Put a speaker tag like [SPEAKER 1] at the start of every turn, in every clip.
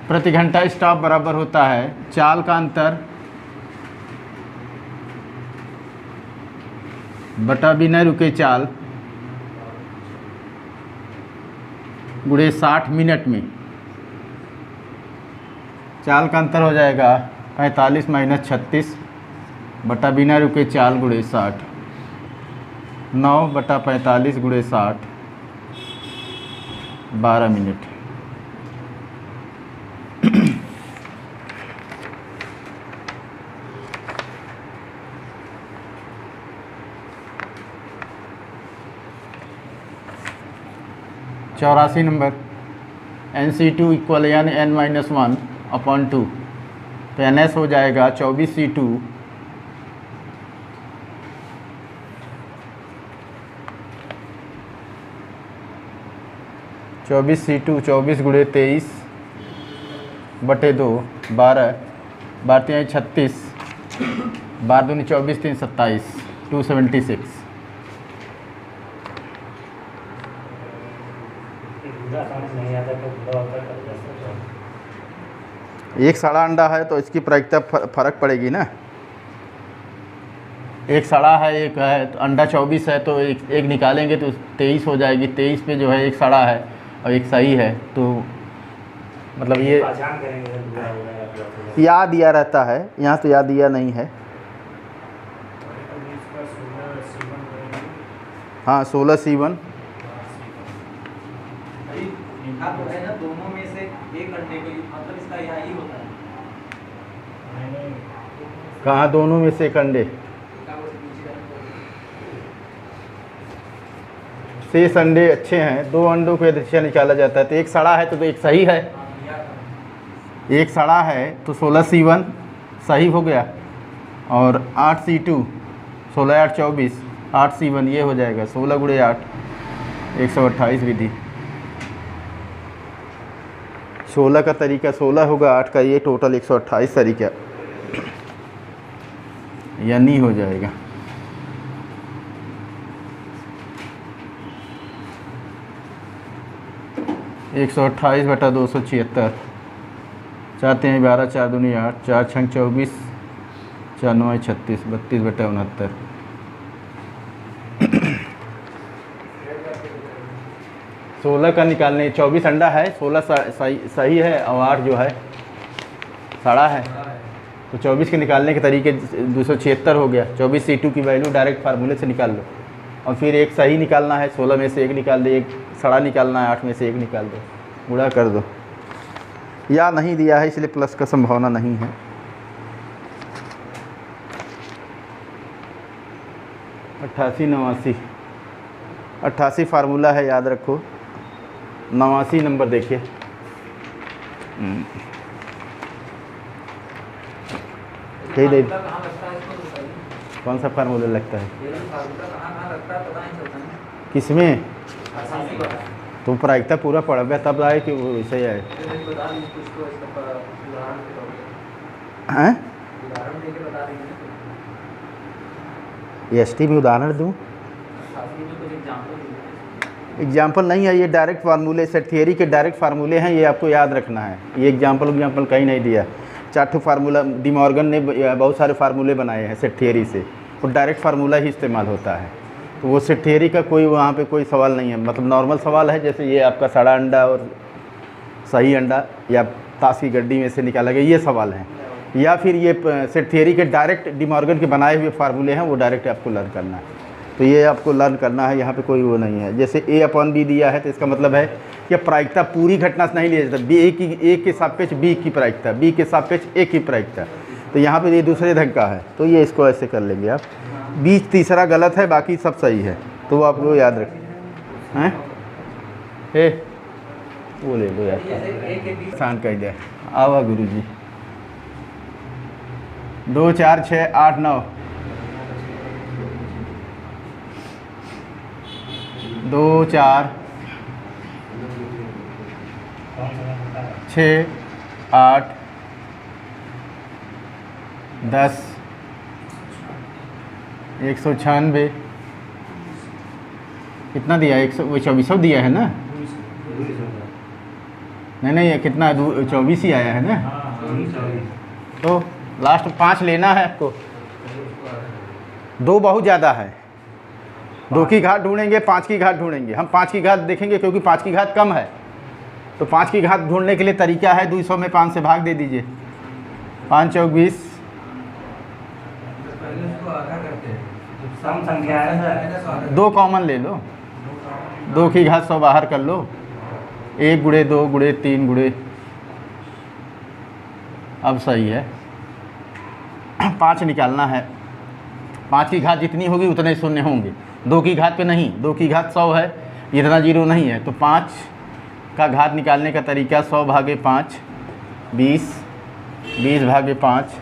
[SPEAKER 1] प्रति घंटा स्टॉप बराबर होता है चाल का अंतर बटा बिना रुके चाल गुणे 60 मिनट में। चाल का अंतर हो जाएगा 45 माइनस 36 बटा बिना रुके चाल गुणे 60, 9 बटा 45 गुणे 60, 12 मिनट। चौरासी नंबर NC2 इक्वल यानी n-1 अपॉन 2, तो NS हो जाएगा 24C2 24 गुणे 23 बटे 2, 12 12 हैं 36, 12 दूनी 24 3 27, 276। एक सड़ा अंडा है तो इसकी प्रायिकता फर्क पड़ेगी ना। एक सड़ा है एक है, तो अंडा 24 है तो एक निकालेंगे तो 23 हो जाएगी। 23 पे जो है एक सड़ा है और एक सही है, तो मतलब ये याद दिया रहता है, यहाँ तो याद दिया नहीं है। हाँ 16C1
[SPEAKER 2] दोनों में से एक अंडे को, मतलब इसका यही होता है।
[SPEAKER 1] कहाँ दोनों में से एक अंडे? शेष अंडे अच्छे हैं, 2 अंडों को यदि निकाला जाता है तो एक सड़ा है तो एक सही है। एक सड़ा है तो 16C1 सही हो गया और 8C2 16 8 24 8C1 ये हो जाएगा 16 गुणे 8 128 विधि। 16 का तरीका 16 होगा, 8 का ये टोटल 128 तरीका यानी हो जाएगा। एक 128 बटा 276 चाहते हैं 12 4 दूनी 8 4 6 24 4 9 36 32 बटा 69। सोलह का निकालने 24 अंडा है, 16 सही है और 8 जो है सड़ा है, तो 24 के निकालने के तरीके 276 हो गया। 24C2 की वैल्यू डायरेक्ट फार्मूले से निकाल लो और फिर एक सही निकालना है, 16 में से एक निकाल दो, एक सड़ा निकालना है, 8 में से एक निकाल दो, गुणा कर दो। या नहीं दिया है इसलिए प्लस का संभावना नहीं है। 88 89 88 फार्मूला है, याद रखो। 89 नंबर देखिए, यही दे। कौन सा फार्मूला लगता है किसमें? तो प्रायिकता पूरा पड़ गया तब आए कि वो वैसे ही आए हैं। ST में उदाहरण दूँ? एग्जाम्पल नहीं है, ये डायरेक्ट फार्मूले सेट थियरी के डायरेक्ट फार्मूले हैं, ये आपको याद रखना है। ये एग्जाम्पल कहीं नहीं दिया। 4 फार्मूला डी मॉर्गन ने बहुत सारे फार्मूले बनाए हैं सेट थियरी से, और डायरेक्ट फार्मूला ही इस्तेमाल होता है। तो वो सेट थियरी का कोई वहाँ पे कोई सवाल नहीं है, मतलब नॉर्मल सवाल है, जैसे ये आपका सड़ा अंडा और सही अंडा या ताश की गड्डी में से निकाला गया, ये सवाल है। या फिर ये सेट थियरी के डायरेक्ट डी मॉर्गन के बनाए हुए फार्मूले हैं, वो डायरेक्ट आपको लर्न करना है। तो ये आपको लर्न करना है, यहाँ पे कोई वो नहीं है। जैसे A/B दिया है तो इसका मतलब है कि प्रायिकता पूरी घटना से नहीं लिया जाता। A के सापेक्ष B की प्रायिकता, B के सापेक्ष A की प्रायिकता, तो यहाँ पे ये दूसरे ढंग का है, तो ये इसको ऐसे कर लेंगे आप। बीच तीसरा गलत है, बाकी सब सही है, तो वो आपको याद रखें। हैं वो ले लो यार, आसान कह दिया। आवा गुरु जी। 2 4 6 8 9 2 4 6 8 10 196 कितना दिया? 124 दिया है ना। नहीं ये कितना 24 ही आया है ना। तो लास्ट 5 लेना है आपको। 2 बहुत ज़्यादा है, 2 की घात ढूंढेंगे, 5 की घात ढूंढेंगे। हम 5 की घात देखेंगे क्योंकि 5 की घात कम है। तो 5 की घात ढूंढने के लिए तरीका है 200 में 5 से भाग दे दीजिए। 5 चौक 20।
[SPEAKER 2] सम संख्या है
[SPEAKER 1] 2 कॉमन ले लो, 2 की घात 100 बाहर कर लो। 1 गुणे 2 गुणे 3 गुणे, अब सही है। 5 निकालना है। 5 की घात जितनी होगी उतने शून्य होंगे, 2 की घात पे नहीं। 2 की घात 100 है, इतना जीरो नहीं है। तो 5 का घात निकालने का तरीका 100 भागे 5 20, 20 भागे 5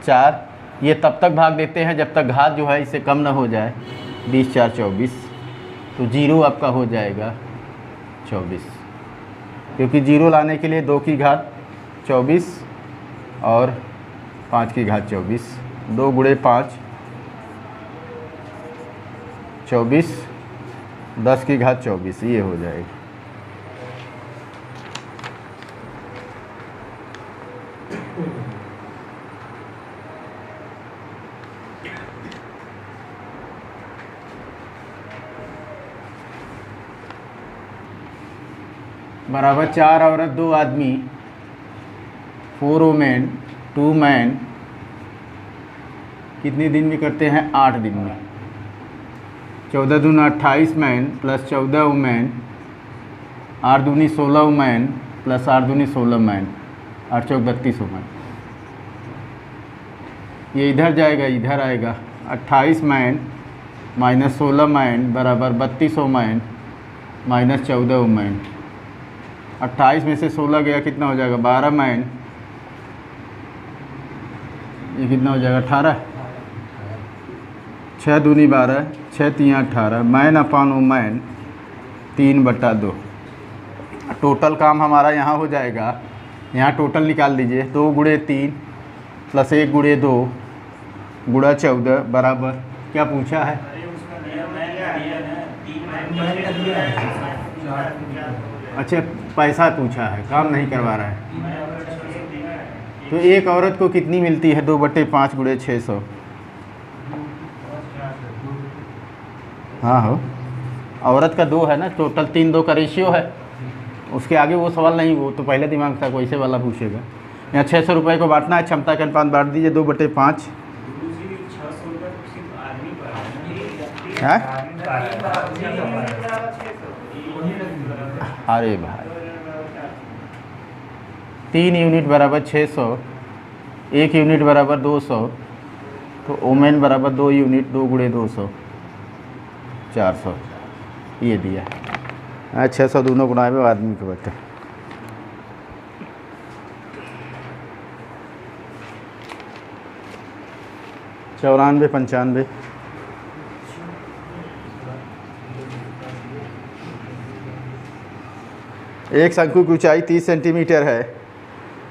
[SPEAKER 1] 4। ये तब तक भाग देते हैं जब तक घात जो है इससे कम ना हो जाए। 20 4 24, तो जीरो आपका हो जाएगा 24, क्योंकि जीरो लाने के लिए 2 की घात 24 और 5 की घात 24। 2 गुणे 5 24, 10 की घात 24, ये हो जाएगा। बराबर 4 औरत 2 आदमी, 4 वुमेन 2 मैन कितने दिन में करते हैं? 8 दिन में। 14 दूना 28 मैन प्लस 14 वुमेन, 8 दूनी 16 वुमेन प्लस 8 दूनी 16 मैन, 8 चौक 32 वुमेन। ये इधर जाएगा, इधर आएगा। 28 मैन माइनस 16 मैन बराबर 32 वुमेन माइनस 14 वुमेन। 28 में से 16 गया, कितना हो जाएगा? 12 मैन। ये कितना हो जाएगा? 18। 6 दूनी 12, 6 3 18, मैन अपान वुमेन 3/2। टोटल काम हमारा यहाँ हो जाएगा। यहाँ टोटल निकाल दीजिए। 2 गुणे 3 प्लस 1 गुणे 2 गुणा 14 बराबर, क्या पूछा है? अच्छा, पैसा पूछा है, काम नहीं करवा रहा है। तो एक औरत को कितनी मिलती है? 2/5 गुणे 600। हाँ हो, औरत का 2 है ना, टोटल 3 2 का रेशियो है। उसके आगे वो सवाल नहीं, वो तो पहले दिमाग था, वैसे वाला पूछेगा। यहाँ 600 रुपये को बांटना है, क्षमता के अनुपात बांट दीजिए। 2/5 है। अरे भाई, 3 यूनिट बराबर 600, 1 यूनिट बराबर 200, तो वुमेन बराबर 2 यूनिट, 2 गुणे 200 400, ये दिया। 600 दोनों गुणा में आदमी के बटे। चौरानवे 95। एक शंकु की ऊंचाई 30 सेंटीमीटर है।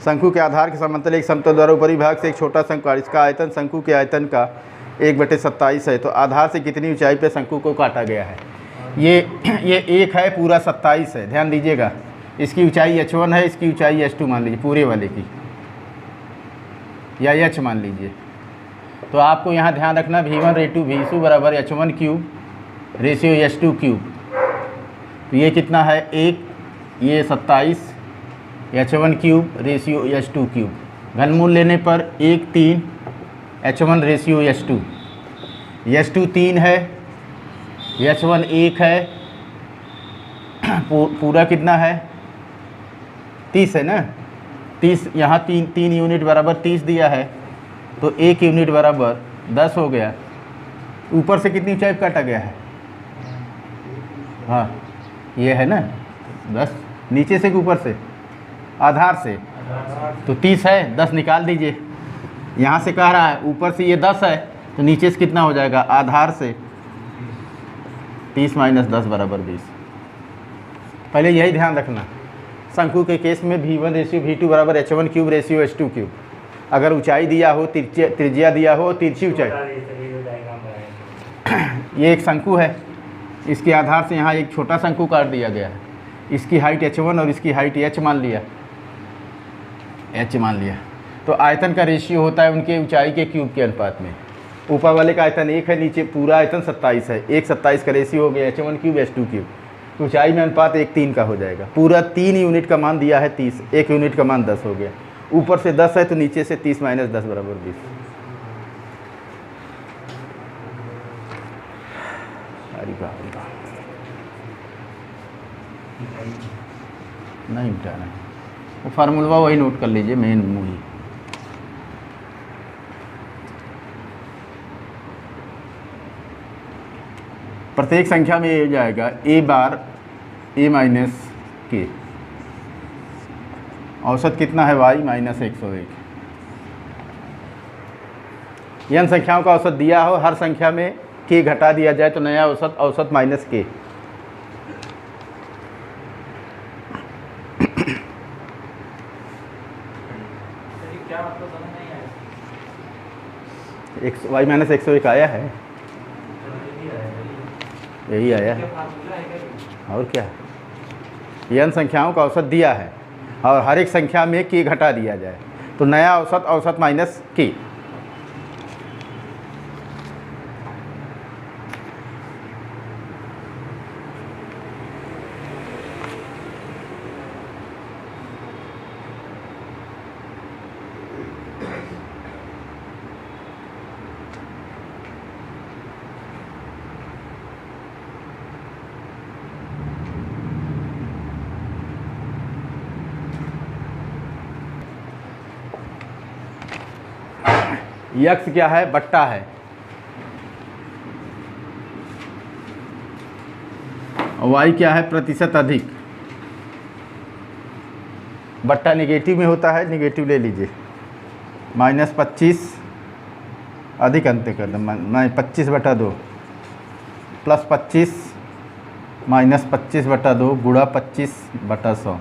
[SPEAKER 1] शंकु के आधार के समांतर एक समतल द्वारा ऊपरी भाग से एक छोटा शंकु, इसका आयतन शंकु के आयतन का 1/27 है। तो आधार से कितनी ऊंचाई पे शंकु को काटा गया है? ये 1 है, पूरा 27 है। ध्यान दीजिएगा, इसकी ऊंचाई h1 है, इसकी ऊंचाई h2 मान लीजिए, पूरे वाले की, या h मान लीजिए। तो आपको यहाँ ध्यान रखना v1 रेटू v2 बराबर h1 cube ratio h2 cube. तो ये कितना है? 1, ये 27, h1 cube ratio h2 cube. घनमूल लेने पर 1 3 h1 रेशियो h2। h2 3 है, h1 1 है, पूरा कितना है? 30 है ना। 30 यहाँ 3 यूनिट बराबर 30 दिया है, तो 1 यूनिट बराबर 10 हो गया। ऊपर से कितनी ऊंचाई काटा गया है? हाँ, ये है ना 10, नीचे से कि ऊपर से? आधार से। तो 30 है, 10 निकाल दीजिए। यहाँ से कह रहा है ऊपर से ये 10 है, तो नीचे से कितना हो जाएगा? आधार से 30 माइनस 10 बराबर 20। पहले यही ध्यान रखना, शंकु के केस में v1 रेशियो v2 बराबर h1 cube ratio h2 cube. अगर ऊंचाई दिया हो, त्रिज्या दिया हो, तिरछी ऊंचाई। ये एक शंकु है, इसके आधार से यहाँ एक छोटा शंकु काट दिया गया है। इसकी हाइट h1 और इसकी हाइट h मान लिया, एच मान लिया। तो आयतन का रेशियो होता है उनके ऊंचाई के क्यूब के अनुपात में। ऊपर वाले का आयतन 1 है, नीचे पूरा आयतन 27 है। 1/27 का रेशियो हो गया h1 क्यूब h2 क्यूब। तो ऊंचाई में अनुपात 1:3 का हो जाएगा। पूरा 3 यूनिट का मान दिया है 30, 1 यूनिट का मान 10 हो गया। ऊपर से 10 है तो नीचे से 30 - 10 बराबर 20। अरे बाप रे बाप, नहीं मिटाना है वो फार्मूला, वही नोट कर लीजिए मेन मूल। प्रत्येक संख्या में ये जाएगा a बार a माइनस के। औसत कितना है y माइनस 101। n संख्याओं का औसत दिया हो, हर संख्या में k घटा दिया जाए तो नया औसत औसत माइनस k।
[SPEAKER 2] क्या मतलब समझ नहीं आया?
[SPEAKER 1] y माइनस 101 आया है, यही आया है
[SPEAKER 2] क्या फार्मूला है क्या?
[SPEAKER 1] और क्या। n संख्याओं का औसत दिया है और हर एक संख्या में k घटा दिया जाए तो नया औसत औसत माइनस k। यक्स क्या है, बट्टा है, वाई क्या है, प्रतिशत अधिक। बट्टा निगेटिव में होता है, निगेटिव ले लीजिए। -25 अधिक अंत कर दो, 25/2 प्लस 25 -25/2 गुणा 25/100।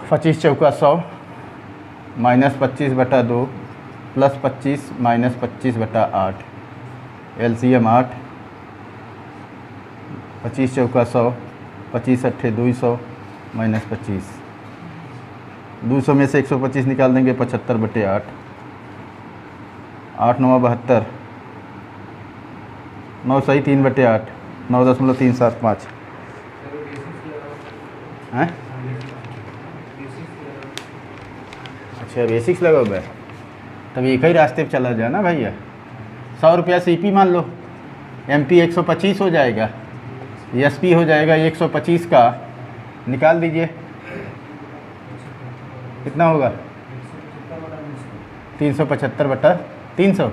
[SPEAKER 1] 25 चौका 100 -25/2 प्लस 25 -25/8 LCM 8। 25 चौका 100, 25 अट्ठे 200 -25। 200 में से 125 निकाल देंगे, 75/8। 8 9 72, 9 सही 3/8, 9.375 हैं। अच्छा बेसिक्स लगा हुआ है, तब एक ही रास्ते पे चला जाए ना भैया। 100 रुपया CP मान लो, MP 125 हो जाएगा, SP हो जाएगा 125 का, निकाल दीजिए कितना होगा। 375/300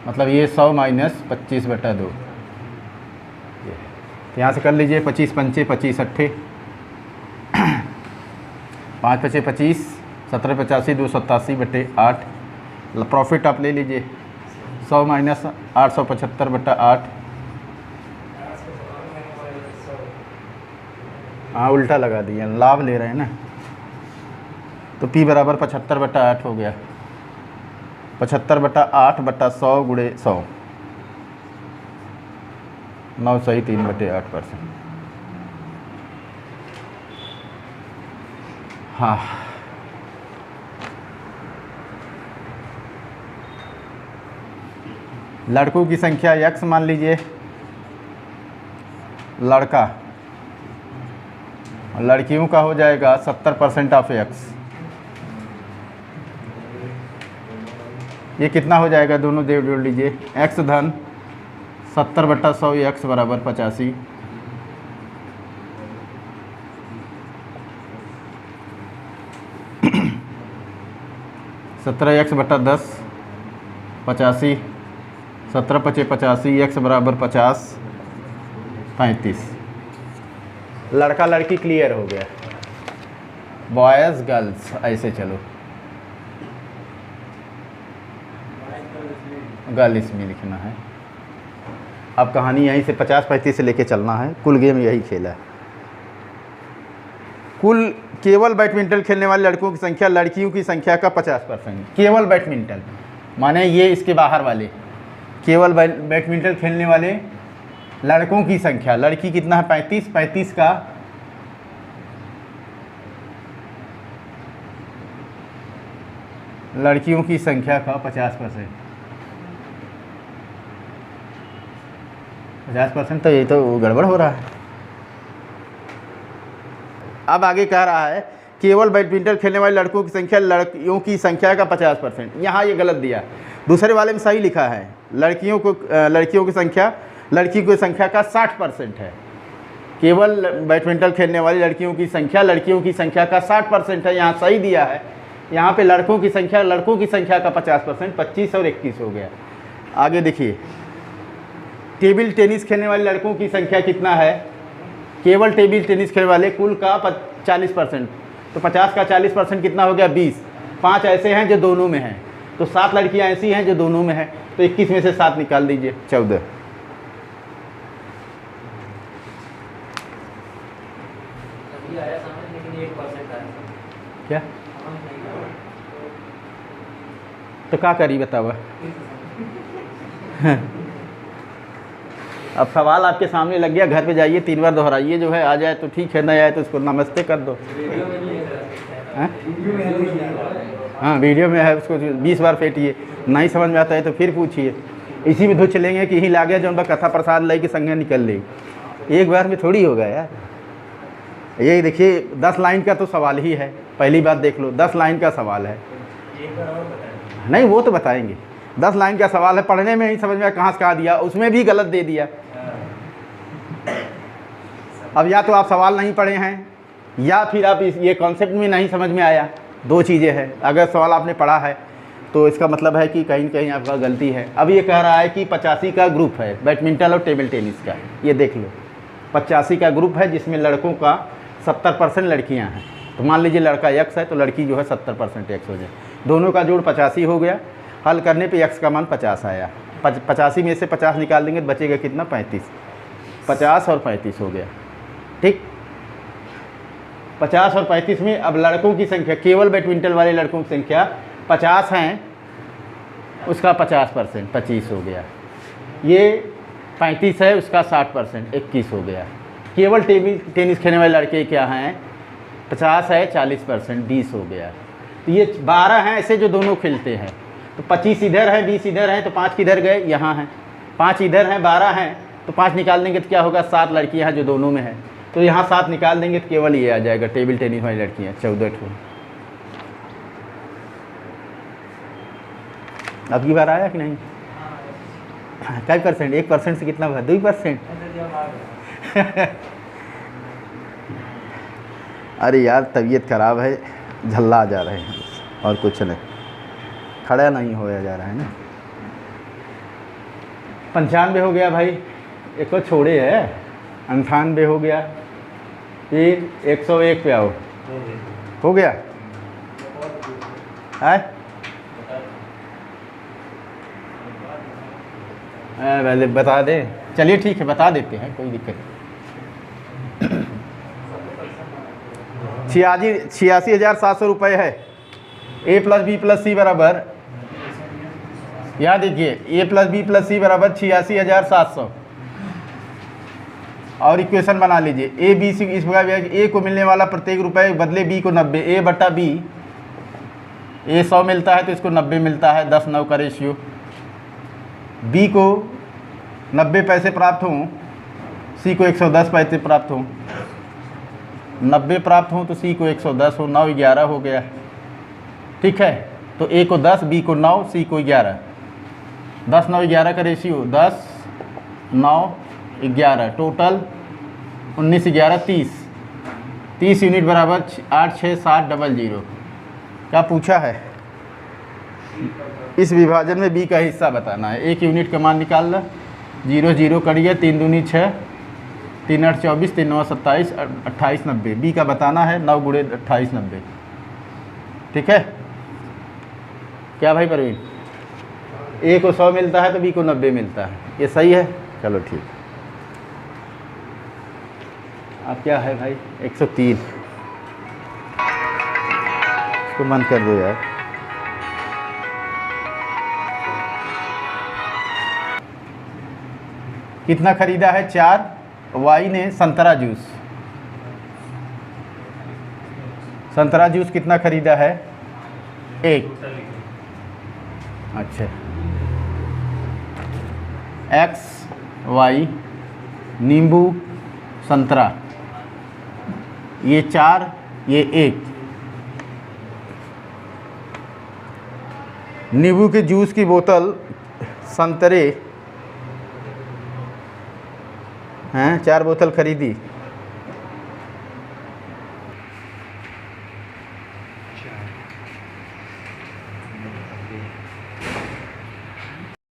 [SPEAKER 1] मतलब ये 100 माइनस 25/2। यहाँ से कर लीजिए 25 पंचे 25 अट्ठे 5 पचे 25, 17 85 287/8। प्रॉफिट आप ले लीजिए 100 माइनस 875/8। हाँ उल्टा लगा दिया, लाभ ले रहे हैं ना। तो P बराबर 75/8 हो गया। 75/8/100 गुणे 100, 9 सही 3/8%। हाँ लड़कों की संख्या x मान लीजिए, लड़का, लड़कियों का हो जाएगा 70% ऑफ x। ये कितना हो जाएगा, दोनों दे जोड़ लीजिए। x धन 70/100 x बराबर 85। 17x/10 85, 17 पचे 85, x बराबर 50 35। लड़का लड़की क्लियर हो गया, बॉयज़ गर्ल्स ऐसे चलो, गर्ल्स में लिखना है। अब कहानी यहीं से 50-35 से लेके चलना है। कुल गेम यही खेला है। कुल केवल बैडमिंटन खेलने वाले लड़कों की संख्या लड़कियों की संख्या का 50%। केवल बैडमिंटन माने ये इसके बाहर वाले, केवल बैडमिंटन खेलने वाले लड़कों की संख्या, लड़की कितना है 35, 35 का लड़कियों की संख्या का 50%। 50% तो ये तो गड़बड़ हो रहा है। अब आगे कह रहा है केवल बैडमिंटन खेलने वाले लड़कों की संख्या लड़कियों की संख्या का 50%। यहाँ ये गलत दिया, दूसरे वाले में सही लिखा है, लड़कियों की संख्या लड़की की संख्या का 60% है। केवल बैडमिंटन खेलने वाली लड़कियों की संख्या का 60% है, यहाँ सही दिया है। यहाँ पे लड़कों की संख्या का 50%, 25 और 21 हो गया। आगे देखिए, टेबल टेनिस खेलने वाले लड़कों की संख्या कितना है, केवल टेबल टेनिस खेलने वाले कुल का 40%, तो 50 का 40% कितना हो गया 20। 5 ऐसे हैं जो दोनों में हैं, तो 7 लड़कियां ऐसी हैं जो दोनों में हैं, तो 21 में से 7 निकाल दीजिए, 14।
[SPEAKER 2] अभी आया समझ, लेकिन 1% आया।
[SPEAKER 1] क्या
[SPEAKER 2] समझ नहीं आया।
[SPEAKER 1] तो क्या करी बताओ। अब सवाल आपके सामने लग गया, घर पे जाइए 3 बार दोहराइए, जो है आ जाए तो ठीक है, नहीं आए तो उसको नमस्ते कर दो।
[SPEAKER 2] वीडियो में नहीं है।
[SPEAKER 1] हाँ वीडियो में है, उसको 20 बार फेंटिए, नहीं समझ में आता है तो फिर पूछिए। इसी में धुच चलेंगे कि यही लागे जो उनका कथा प्रसाद लाई के संगे निकल ले, एक बार में थोड़ी होगा यार। ये देखिए 10 लाइन का तो सवाल ही है, पहली बात देख लो, 10 लाइन का सवाल है। नहीं वो तो बताएंगे, 10 लाइन का सवाल है, पढ़ने में ही समझ में कहाँ से कहाँ दिया, उसमें भी गलत दे दिया। अब या तो आप सवाल नहीं पढ़े हैं, या फिर आप ये कॉन्सेप्ट में नहीं समझ में आया, 2 चीज़ें हैं। अगर सवाल आपने पढ़ा है तो इसका मतलब है कि कहीं न कहीं आपका गलती है। अब ये कह रहा है कि 85 का ग्रुप है बैडमिंटन और टेबल टेनिस का, ये देख लो 85 का ग्रुप है जिसमें लड़कों का 70% लड़कियां हैं। तो मान लीजिए लड़का x है तो लड़की जो है 70% x हो जाए, दोनों का जोड़ 85 हो गया। हल करने पे x का मान 50 आया, 85 में से 50 निकाल देंगे तो बचेगा कितना 35, 50 और 35 हो गया। ठीक, 50 और 35 में अब लड़कों की संख्या, केवल बैडमिंटन वाले लड़कों की संख्या 50 हैं, उसका 50% 25 हो गया। ये 35 है, उसका 60% 21 हो गया। केवल टेनिस खेलने वाले लड़के क्या हैं, 50 है 40% 20 हो गया। तो ये 12 हैं ऐसे जो दोनों खेलते हैं, तो 25 इधर है 20 इधर है, तो 5 किधर गए, यहाँ हैं, 5 इधर हैं 12 हैं, तो 5 निकाल देंगे तो क्या होगा 7 लड़कियाँ हैं जो दोनों में हैं, तो यहाँ 7 निकाल देंगे तो केवल ये आ जाएगा टेबल टेनिस वाली लड़कियाँ 14 ठो। अब की बार आया कि नहीं, क्या %, 1% से कितना हुआ 2%। अरे यार तबीयत ख़राब है, झल्ला आ जा रहे हैं और कुछ नहीं, खड़ा नहीं होया जा रहा है ना। 95 हो गया भाई, एक तो छोड़े है, 98 हो गया, फिर 101 पे आओ, हो गया है। पहले बता दे, चलिए ठीक है बता देते हैं, कोई दिक्कत नहीं। 86,700 रुपये है। a + b + c बराबर, यहाँ देखिए a + b + c बराबर 86,700। और इक्वेशन बना लीजिए, a b c, इस प्रकार a को मिलने वाला प्रत्येक रुपये बदले b को 90, a/b, a 100 मिलता है तो इसको 90 मिलता है, 10-9 का रेशियो। b को 90 पैसे प्राप्त हों, c को 110 पैसे प्राप्त हों, 90 प्राप्त हों तो c को 110 हो, 9 11 हो गया। ठीक है, तो a को 10, b को 9, c को 11, 10-9 11 का रेशियो, 10-9 11, टोटल 19-11 30, 30 यूनिट बराबर 86700। क्या पूछा है, इस विभाजन में b का हिस्सा बताना है। 1 यूनिट का मान निकाल लो, 0 0 करिए, 3 दूनी 6, 3 8 24, 3 9 27, 28 90। बी का बताना है, 9 गुणे 28 90। ठीक है, क्या भाई परवीन, ए को 100 मिलता है तो बी को 90 मिलता है, ये सही है। चलो ठीक, अब क्या है भाई 103, इसको बंद कर दो यार। कितना खरीदा है 4, वाई ने संतरा जूस, संतरा जूस कितना खरीदा है 1। अच्छा, एक्स वाई नींबू संतरा, ये 4 ये 1। नींबू के जूस की बोतल संतरे हैं 4 बोतल खरीदी,